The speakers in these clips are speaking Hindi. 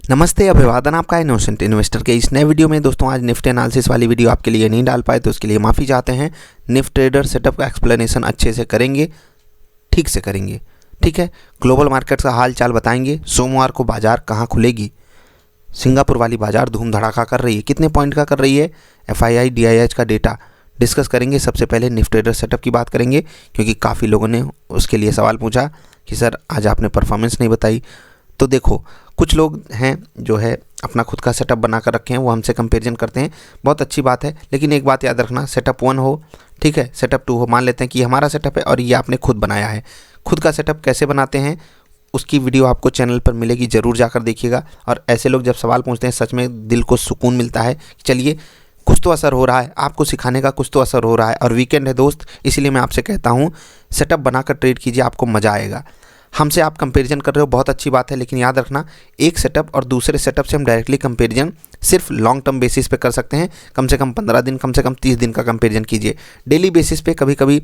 नमस्ते, अभिवादन आपका इनोसेंट इन्वेस्टर के इस नए वीडियो में। दोस्तों आज निफ्टी एनालिसिस वाली वीडियो आपके लिए नहीं डाल पाए तो उसके लिए माफ़ी चाहते हैं। निफ्टी ट्रेडर सेटअप का एक्सप्लेनेशन अच्छे से करेंगे, ठीक से करेंगे, ठीक है। ग्लोबल मार्केट्स का हाल चाल बताएंगे। सोमवार को बाजार कहाँ खुलेगी, सिंगापुर वाली बाजार धूम धड़ाका कर रही है, कितने पॉइंट का कर रही है, FII DIH का डेटा डिस्कस करेंगे। सबसे पहले निफ्टी ट्रेडर सेटअप की बात करेंगे क्योंकि काफ़ी लोगों ने उसके लिए सवाल पूछा कि सर आज आपने परफॉर्मेंस नहीं बताई। तो देखो, कुछ लोग हैं जो है अपना खुद का सेटअप बना कर रखे हैं, वो हमसे कंपैरिजन करते हैं, बहुत अच्छी बात है। लेकिन एक बात याद रखना, सेटअप 1 हो, ठीक है, सेटअप 2 हो, मान लेते हैं कि हमारा सेटअप है और ये आपने खुद बनाया है। खुद का सेटअप कैसे बनाते हैं उसकी वीडियो आपको चैनल पर मिलेगी, ज़रूर जाकर देखिएगा। और ऐसे लोग जब सवाल पूछते हैं सच में दिल को सुकून मिलता है कि चलिए कुछ तो असर हो रहा है, आपको सिखाने का कुछ तो असर हो रहा है। और वीकेंड है दोस्त, इसलिए मैं आपसे कहता हूँ सेटअप बनाकर ट्रेड कीजिए, आपको मज़ा आएगा। हमसे आप कंपैरिजन कर रहे हो, बहुत अच्छी बात है, लेकिन याद रखना एक सेटअप और दूसरे सेटअप से हम डायरेक्टली कंपैरिजन सिर्फ लॉन्ग टर्म बेसिस पे कर सकते हैं। कम से कम 15 दिन, कम से कम 30 दिन का कंपैरिजन कीजिए। डेली बेसिस पे कभी कभी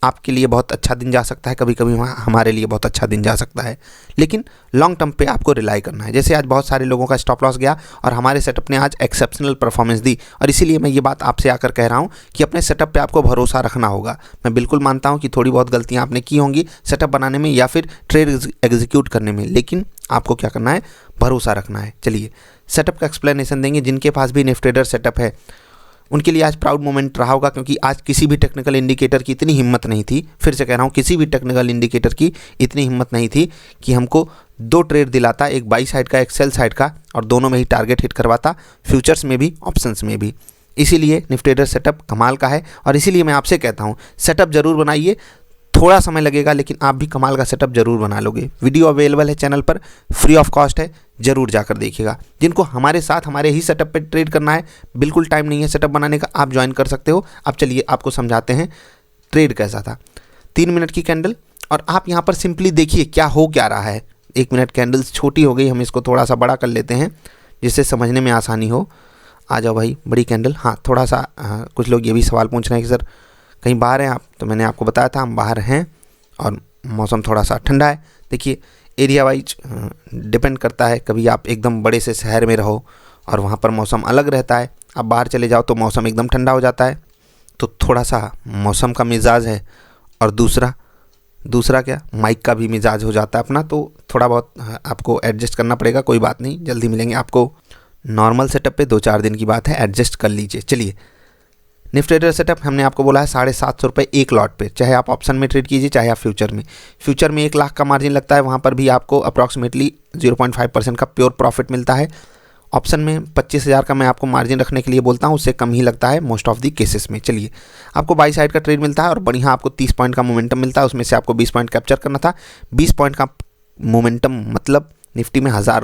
आपके लिए बहुत अच्छा दिन जा सकता है, कभी कभी हमारे लिए बहुत अच्छा दिन जा सकता है, लेकिन लॉन्ग टर्म पे आपको रिलाई करना है। जैसे आज बहुत सारे लोगों का स्टॉप लॉस गया और हमारे सेटअप ने आज एक्सेप्शनल परफॉर्मेंस दी, और इसीलिए मैं ये बात आपसे आकर कह रहा हूँ कि अपने सेटअप पे आपको भरोसा रखना होगा। मैं बिल्कुल मानता हूँ कि थोड़ी बहुत गलतियाँ आपने की होंगी सेटअप बनाने में या फिर ट्रेड एग्जीक्यूट करने में, लेकिन आपको क्या करना है, भरोसा रखना है। चलिए सेटअप का एक्सप्लेनेशन देंगे। जिनके पास भी निफ्टी ट्रेडर सेटअप है उनके लिए आज प्राउड मोमेंट रहा होगा, क्योंकि आज किसी भी टेक्निकल इंडिकेटर की इतनी हिम्मत नहीं थी, फिर से कह रहा हूँ किसी भी टेक्निकल इंडिकेटर की इतनी हिम्मत नहीं थी कि हमको 2 ट्रेड दिलाता, एक बाई साइड का एक सेल साइड का, और दोनों में ही टारगेट हिट करवाता, फ्यूचर्स में भी ऑप्शंस में भी। इसीलिए निफ्टी ट्रेडर सेटअप कमाल का है, और इसीलिए मैं आपसे कहता हूँ सेटअप ज़रूर बनाइए। थोड़ा समय लगेगा लेकिन आप भी कमाल का सेटअप जरूर बना लोगे। वीडियो अवेलेबल है चैनल पर, फ्री ऑफ कॉस्ट है, जरूर जाकर देखिएगा। जिनको हमारे साथ हमारे ही सेटअप पे ट्रेड करना है, बिल्कुल टाइम नहीं है सेटअप बनाने का, आप ज्वाइन कर सकते हो। अब चलिए आपको समझाते हैं ट्रेड कैसा था। 3 मिनट की कैंडल, और आप यहाँ पर सिंपली देखिए क्या हो क्या रहा है। 1 मिनट कैंडल्स छोटी हो गई, हम इसको थोड़ा सा बड़ा कर लेते हैं जिससे समझने में आसानी हो। आ जाओ भाई, बड़ी कैंडल। हाँ थोड़ा सा कुछ लोग ये भी सवाल पूछ रहे हैं कि सर कहीं बाहर हैं आप, तो मैंने आपको बताया था हम बाहर हैं और मौसम थोड़ा सा ठंडा है। देखिए एरिया वाइज डिपेंड करता है, कभी आप एकदम बड़े से शहर में रहो और वहाँ पर मौसम अलग रहता है, आप बाहर चले जाओ तो मौसम एकदम ठंडा हो जाता है। तो थोड़ा सा मौसम का मिजाज है, और दूसरा क्या, माइक का भी मिजाज हो जाता है अपना, तो थोड़ा बहुत आपको एडजस्ट करना पड़ेगा। कोई बात नहीं, जल्दी मिलेंगे आपको। नॉर्मल सेटअप पे 2-4 दिन की बात है, एडजस्ट कर लीजिए। चलिए निफ्टी ट्रेडर सेटअप हमने आपको बोला है 750 रुपये एक लॉट पे, चाहे आप ऑप्शन में ट्रेड कीजिए चाहे आप फ्यूचर में। फ्यूचर में 1 लाख का मार्जिन लगता है, वहाँ पर भी आपको अप्रॉक्सीमेटली 0.5% का प्योर प्रॉफिट मिलता है। ऑप्शन में 25,000 का मैं आपको मार्जिन रखने के लिए बोलता हूँ, उससे कम ही लगता है मोस्ट ऑफ दी केसेस में। चलिए आपको बाई साइड का ट्रेड मिलता है और बढ़िया आपको 30 पॉइंट का मोमेंटम मिलता है, उसमें से आपको 20 पॉइंट कैप्चर करना था। 20 पॉइंट का मोमेंटम मतलब निफ्टी में 1000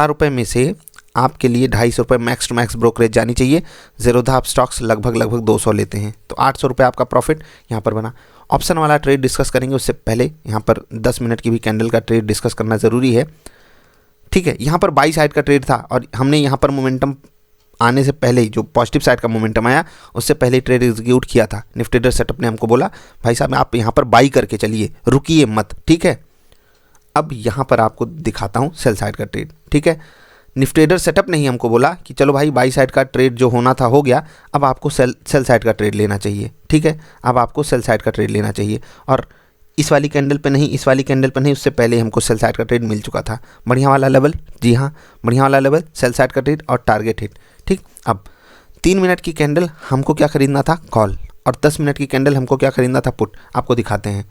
रुपये में से आपके लिए 250 रुपये मैक्स टू मैक्स ब्रोकरेज जानी चाहिए। ज़ीरोधा आप स्टॉक्स लगभग 200 लेते हैं, तो 800 रुपये आपका प्रॉफिट यहाँ पर बना। ऑप्शन वाला ट्रेड डिस्कस करेंगे, उससे पहले यहाँ पर 10 मिनट की भी कैंडल का ट्रेड डिस्कस करना ज़रूरी है, ठीक है। यहाँ पर बाई साइड का ट्रेड था और हमने यहाँ पर मोमेंटम आने से पहले ही, जो पॉजिटिव साइड का मोमेंटम आया उससे पहले ट्रेड एग्जीक्यूट किया था। निफ्टी ट्रेडर सेटअप ने हमको बोला भाई साहब आप यहाँ पर बाई करके चलिए, रुकिए मत, ठीक है। अब यहाँ पर आपको दिखाता हूँ सेल साइड का ट्रेड, ठीक है। निफ्टी ट्रेडर सेटअप ने ही हमको बोला कि चलो भाई बाई साइड का ट्रेड जो होना था हो गया, अब आपको सेल साइड का ट्रेड लेना चाहिए, ठीक है। अब आपको सेल साइड का ट्रेड लेना चाहिए, और इस वाली कैंडल पे नहीं, इस वाली कैंडल पे नहीं, उससे पहले हमको सेल साइड का ट्रेड मिल चुका था। बढ़िया वाला लेवल, जी हाँ बढ़िया वाला लेवल, सेल साइड का ट्रेड और टारगेट हिट, ठीक। अब 3 मिनट की कैंडल हमको क्या खरीदना था, कॉल, और 10 मिनट की कैंडल हमको क्या खरीदना था, पुट। आपको दिखाते हैं,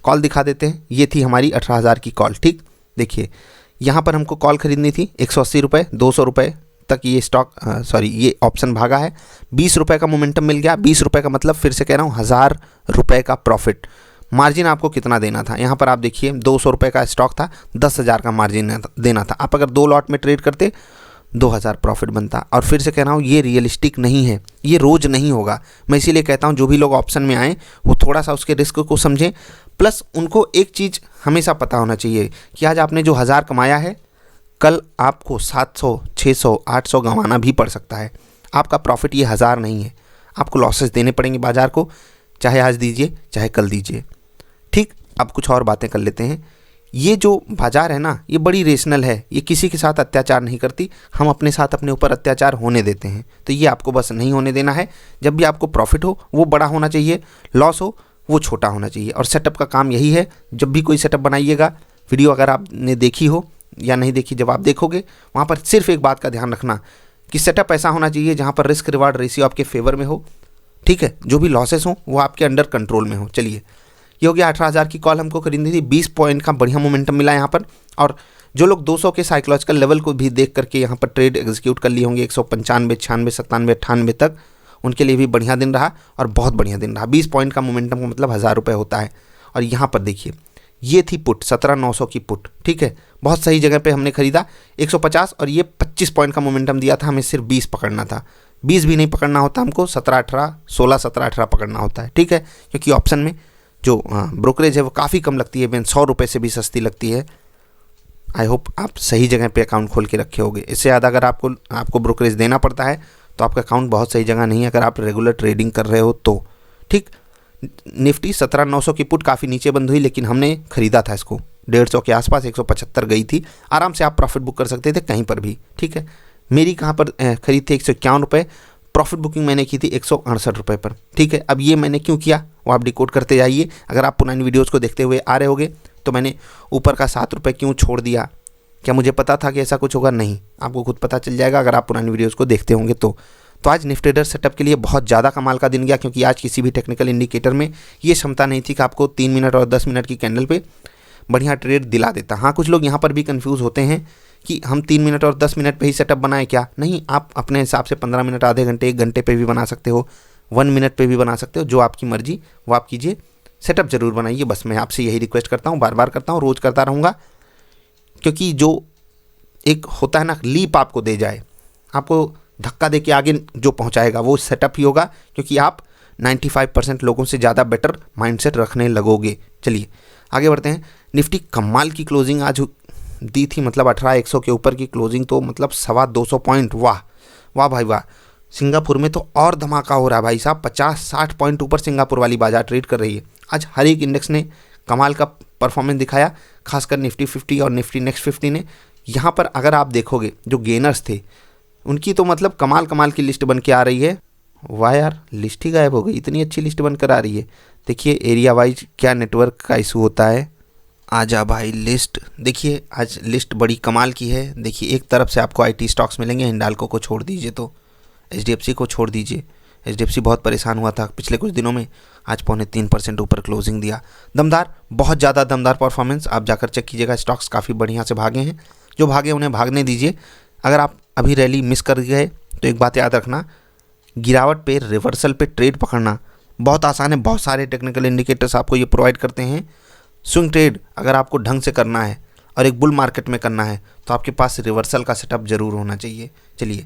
कॉल दिखा देते हैं। ये थी हमारी 18,000 की कॉल, ठीक। देखिए यहाँ पर हमको कॉल खरीदनी थी 180 रुपये, 200 रुपये तक ये स्टॉक ये ऑप्शन भागा है। 20 रुपये का मोमेंटम मिल गया। 20 रुपये का मतलब फिर से कह रहा हूँ 1000 रुपये का प्रॉफिट। मार्जिन आपको कितना देना था, यहाँ पर आप देखिए 200 रुपये का स्टॉक था, 10,000 का मार्जिन देना था। आप अगर 2 लॉट में ट्रेड करते 2000 प्रॉफिट बनता। और फिर से कह रहा हूँ ये रियलिस्टिक नहीं है, ये रोज़ नहीं होगा। मैं इसीलिए कहता हूँ जो भी लोग ऑप्शन में आएँ वो थोड़ा सा उसके रिस्क को समझें, प्लस उनको एक चीज़ हमेशा पता होना चाहिए कि आज आपने जो 1000 कमाया है, कल आपको 700, 600, 800 गंवाना भी पड़ सकता है। आपका प्रॉफिट ये 1000 नहीं है, आपको लॉसेस देने पड़ेंगे बाज़ार को, चाहे आज दीजिए चाहे कल दीजिए, ठीक। अब कुछ और बातें कर लेते हैं। ये जो बाज़ार है ना, ये बड़ी रेशनल है, ये किसी के साथ अत्याचार नहीं करती। हम अपने साथ अपने ऊपर अत्याचार होने देते हैं, तो ये आपको बस नहीं होने देना है। जब भी आपको प्रॉफिट हो वो बड़ा होना चाहिए, लॉस हो वो छोटा होना चाहिए। और सेटअप का काम यही है। जब भी कोई सेटअप बनाइएगा, वीडियो अगर आपने देखी हो या नहीं देखी, जब आप देखोगे वहाँ पर सिर्फ एक बात का ध्यान रखना कि सेटअप ऐसा होना चाहिए जहाँ पर रिस्क रिवार्ड रेशियो आपके फेवर में हो, ठीक है। जो भी लॉसेस हो वो आपके अंडर कंट्रोल में हो। चलिए, ये हो गया 18,000 की कॉल हमको खरीदनी थी। 20 पॉइंट का बढ़िया मोमेंटम मिला यहाँ पर। और जो लोग 200 के साइकोलॉजिकल लेवल को भी देख करके यहाँ पर ट्रेड एग्जीक्यूट कर लिए होंगे 195, 96, 97, 98 तक, उनके लिए भी बढ़िया दिन रहा और बहुत बढ़िया दिन रहा। 20 पॉइंट का मोमेंटम का मतलब 1000 रुपये होता है। और यहाँ पर देखिए, ये थी पुट 17,900 की पुट, ठीक है। बहुत सही जगह पे हमने खरीदा 150, और ये 25 पॉइंट का मोमेंटम दिया था। हमें सिर्फ 20 पकड़ना था, 20 भी नहीं पकड़ना होता हमको, 17, 18, 16, 17, 18 पकड़ना होता है, ठीक है। क्योंकि ऑप्शन में जो ब्रोकरेज है वो काफ़ी कम लगती है, 100 रुपये से भी सस्ती लगती है। आई होप आप सही जगह पे अकाउंट खोल के रखे होगे। इससे ज़्यादा अगर आपको ब्रोकरेज देना पड़ता है तो आपका अकाउंट बहुत सही जगह नहीं है, अगर आप रेगुलर ट्रेडिंग कर रहे हो तो, ठीक। निफ्टी 17,900 की पुट काफ़ी नीचे बंद हुई, लेकिन हमने ख़रीदा था इसको 150 के आसपास, 175 गई थी। आराम से आप प्रॉफिट बुक कर सकते थे कहीं पर भी, ठीक है। मेरी कहाँ पर खरीद थी 151 रुपये, प्रॉफिट बुकिंग मैंने की थी 168 रुपये पर, ठीक है। अब ये मैंने क्यों किया वो आप डिकोड करते जाइए। अगर आप पुरानी वीडियोज़ को देखते हुए आ रहे होगे तो मैंने ऊपर का 7 रुपये क्यों छोड़ दिया, क्या मुझे पता था कि ऐसा कुछ होगा? नहीं, आपको खुद पता चल जाएगा अगर आप पुरानी वीडियोज़ को देखते होंगे तो। आज निफ्टी ट्रेडर सेटअप के लिए बहुत ज़्यादा कमाल का दिन गया, क्योंकि आज किसी भी टेक्निकल इंडिकेटर में ये क्षमता नहीं थी कि आपको 3 मिनट और 10 मिनट की कैंडल पे बढ़िया ट्रेड दिला देता। हाँ, कुछ लोग यहाँ पर भी कंफ्यूज होते हैं कि हम 3 मिनट और 10 मिनट पे ही सेटअप बनाएं क्या? नहीं, आप अपने हिसाब से 15 मिनट, आधे घंटे, 1 घंटे पे भी बना सकते हो, 1 मिनट पे भी बना सकते हो, जो आपकी मर्जी वो आप कीजिए। सेटअप जरूर बनाइए, बस मैं आपसे यही रिक्वेस्ट करता हूँ, बार बार करता हूँ, रोज़ करता रहूँगा। क्योंकि जो एक होता है ना, लीप आपको दे जाए, आपको धक्का दे के आगे जो पहुंचाएगा वो सेटअप ही होगा, क्योंकि आप 95% लोगों से ज़्यादा बेटर माइंडसेट रखने लगोगे। चलिए आगे बढ़ते हैं। निफ्टी कमाल की क्लोजिंग आज दी थी, मतलब 18,100 के ऊपर की क्लोजिंग, तो मतलब 225 पॉइंट। वाह वाह भाई वाह। सिंगापुर में तो और धमाका हो रहा है भाई साहब, 50-60 पॉइंट ऊपर सिंगापुर वाली बाजार ट्रेड कर रही है। आज हर एक इंडेक्स ने कमाल का परफॉर्मेंस दिखाया, खासकर निफ्टी 50 और निफ्टी नेक्स्ट 50 ने। यहाँ पर अगर आप देखोगे जो गेनर्स थे उनकी तो मतलब कमाल की लिस्ट बन के आ रही है। वाह यार, लिस्ट ही गायब हो गई, इतनी अच्छी लिस्ट बनकर आ रही है। देखिए एरिया वाइज क्या नेटवर्क का इशू होता है। आजा भाई लिस्ट, देखिए आज लिस्ट बड़ी कमाल की है। देखिए एक तरफ से आपको आईटी स्टॉक्स मिलेंगे, हिंडाल्को को छोड़ दीजिए तो एचडीएफसी को छोड़ दीजिए। एचडीएफसी बहुत परेशान हुआ था पिछले कुछ दिनों में, आज 0.3% ऊपर क्लोजिंग दिया। दमदार, बहुत ज़्यादा दमदार परफॉर्मेंस। आप जाकर चेक कीजिएगा, स्टॉक्स काफ़ी बढ़िया से भागे हैं। जो भागे उन्हें भागने दीजिए। अगर आप अभी रैली मिस कर गए तो एक बात याद रखना, गिरावट पे रिवर्सल पे ट्रेड पकड़ना बहुत आसान है। बहुत सारे टेक्निकल इंडिकेटर्स आपको ये प्रोवाइड करते हैं। स्विंग ट्रेड अगर आपको ढंग से करना है और एक बुल मार्केट में करना है तो आपके पास रिवर्सल का सेटअप जरूर होना चाहिए। चलिए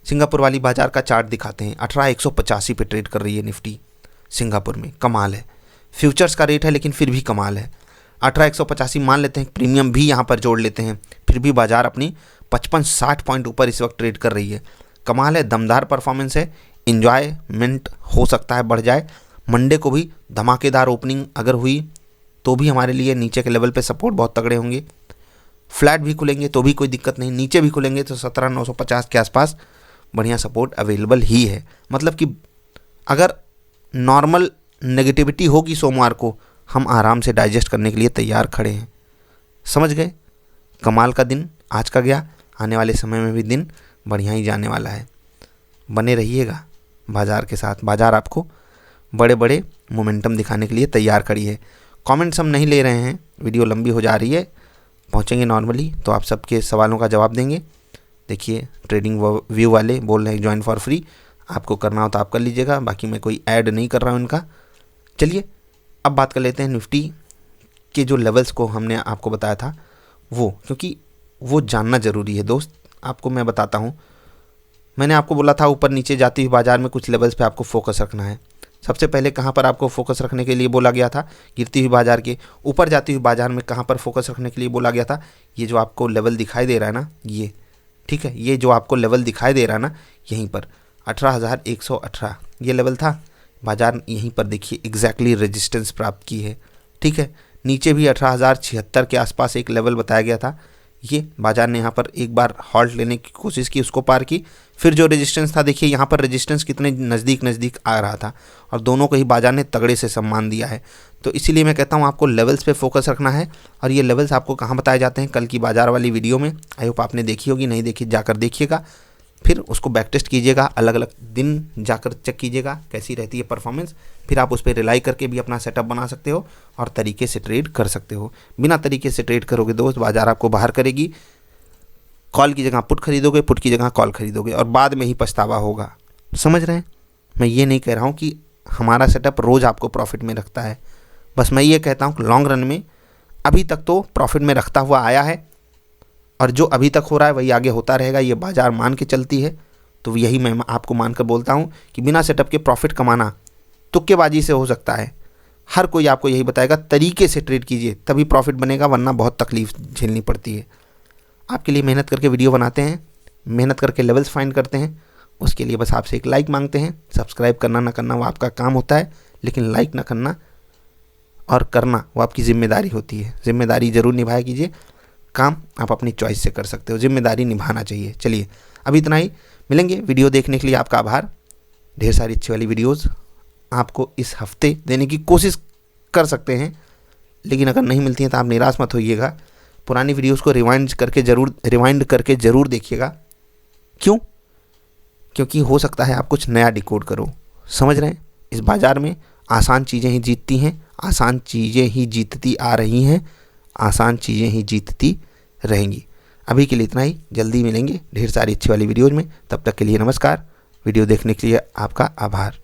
सिंगापुर वाली बाजार का चार्ट दिखाते हैं। 18,185 पे ट्रेड कर रही है निफ्टी सिंगापुर में, कमाल है। फ्यूचर्स का रेट है लेकिन फिर भी कमाल है। 18,185 मान लेते हैं, प्रीमियम भी यहाँ पर जोड़ लेते हैं, फिर भी बाजार अपनी 55-60 पॉइंट ऊपर इस वक्त ट्रेड कर रही है। कमाल है, दमदार परफॉर्मेंस है। इंजॉयमेंट हो सकता है बढ़ जाए। मंडे को भी धमाकेदार ओपनिंग अगर हुई तो भी हमारे लिए नीचे के लेवल पे सपोर्ट बहुत तगड़े होंगे। फ्लैट भी खुलेंगे तो भी कोई दिक्कत नहीं, नीचे भी खुलेंगे तो 17,950 के आसपास बढ़िया सपोर्ट अवेलेबल ही है। मतलब कि अगर नॉर्मल नेगेटिविटी होगी सोमवार को, हम आराम से डाइजेस्ट करने के लिए तैयार खड़े हैं। समझ गए? कमाल का दिन आज का गया, आने वाले समय में भी दिन बढ़िया ही जाने वाला है। बने रहिएगा बाज़ार के साथ, बाज़ार आपको बड़े बड़े मोमेंटम दिखाने के लिए तैयार खड़ी है। कमेंट्स हम नहीं ले रहे हैं, वीडियो लंबी हो जा रही है, पहुंचेंगे नॉर्मली तो आप सबके सवालों का जवाब देंगे। देखिए ट्रेडिंग व्यू वाले बोल रहे हैं ज्वाइन फॉर फ्री, आपको करना हो तो आप कर लीजिएगा, बाकी मैं कोई ऐड नहीं कर रहा हूँ इनका। चलिए अब बात कर लेते हैं निफ्टी के जो लेवल्स को हमने आपको बताया था वो, क्योंकि वो जानना ज़रूरी है दोस्त। आपको मैं बताता हूँ, मैंने आपको बोला था ऊपर नीचे जाती हुई बाज़ार में कुछ लेवल्स पे आपको फोकस रखना है। सबसे पहले कहाँ पर आपको फोकस रखने के लिए बोला गया था? गिरती हुई बाज़ार के ऊपर जाती हुई बाज़ार में कहाँ पर फोकस रखने के लिए बोला गया था? ये जो आपको लेवल दिखाई दे रहा है ना, ये ठीक है, ये जो आपको लेवल दिखाई दे रहा है ना, यहीं पर 18,118 ये लेवल था। बाज़ार यहीं पर देखिए एग्जैक्टली रेजिस्टेंस प्राप्त की है, ठीक है। नीचे भी 18,076 के आसपास एक लेवल बताया गया था। ये बाजार ने यहाँ पर एक बार हॉल्ट लेने की कोशिश की, उसको पार की। फिर जो रेजिस्टेंस था, देखिए यहाँ पर रेजिस्टेंस कितने नज़दीक आ रहा था और दोनों को ही बाजार ने तगड़े से सम्मान दिया है। तो इसीलिए मैं कहता हूँ आपको लेवल्स पे फोकस रखना है। और ये लेवल्स आपको कहाँ बताए जाते हैं, कल की बाजार वाली वीडियो में। आई होप आपने देखी होगी, नहीं देखी जाकर देखिएगा, फिर उसको बैक टेस्ट कीजिएगा, अलग अलग दिन जाकर चेक कीजिएगा कैसी रहती है परफॉर्मेंस। फिर आप उस पर रिलाई करके भी अपना सेटअप बना सकते हो और तरीके से ट्रेड कर सकते हो। बिना तरीके से ट्रेड करोगे दोस्त, बाजार आपको बाहर करेगी। कॉल की जगह पुट खरीदोगे, पुट की जगह कॉल खरीदोगे और बाद में ही पछतावा होगा। समझ रहे हैं? मैं ये नहीं कह रहा हूँ कि हमारा सेटअप रोज़ आपको प्रॉफिट में रखता है, बस मैं ये कहता हूँ कि लॉन्ग रन में अभी तक तो प्रॉफिट में रखता हुआ आया है और जो अभी तक हो रहा है वही आगे होता रहेगा। ये बाजार मान के चलती है, तो यही मैं आपको मानकर बोलता हूँ कि बिना सेटअप के प्रॉफिट कमाना तुक्केबाजी से हो सकता है। हर कोई आपको यही बताएगा, तरीके से ट्रेड कीजिए तभी प्रॉफिट बनेगा, वरना बहुत तकलीफ झेलनी पड़ती है। आपके लिए मेहनत करके वीडियो बनाते हैं, मेहनत करके लेवल्स फाइंड करते हैं, उसके लिए बस आपसे एक लाइक मांगते हैं। सब्सक्राइब करना ना करना वो आपका काम होता है, लेकिन लाइक ना करना और करना वो आपकी ज़िम्मेदारी होती है। ज़िम्मेदारी ज़रूर निभाया कीजिए, काम आप अपनी चॉइस से कर सकते हो, जिम्मेदारी निभाना चाहिए। चलिए अभी इतना ही, मिलेंगे। वीडियो देखने के लिए आपका आभार। ढेर सारी अच्छी वाली वीडियोस आपको इस हफ्ते देने की कोशिश कर सकते हैं, लेकिन अगर नहीं मिलती हैं तो आप निराश मत होइएगा। पुरानी वीडियोस को रिवाइंड करके ज़रूर देखिएगा। क्यों? क्योंकि हो सकता है आप कुछ नया डिकोड करो। समझ रहे हैं? इस बाज़ार में आसान चीज़ें ही जीतती हैं, आसान चीज़ें ही जीतती आ रही हैं, आसान चीज़ें ही जीतती रहेंगी। अभी के लिए इतना ही, जल्दी मिलेंगे ढेर सारी अच्छी वाली वीडियोज़ में। तब तक के लिए नमस्कार। वीडियो देखने के लिए आपका आभार।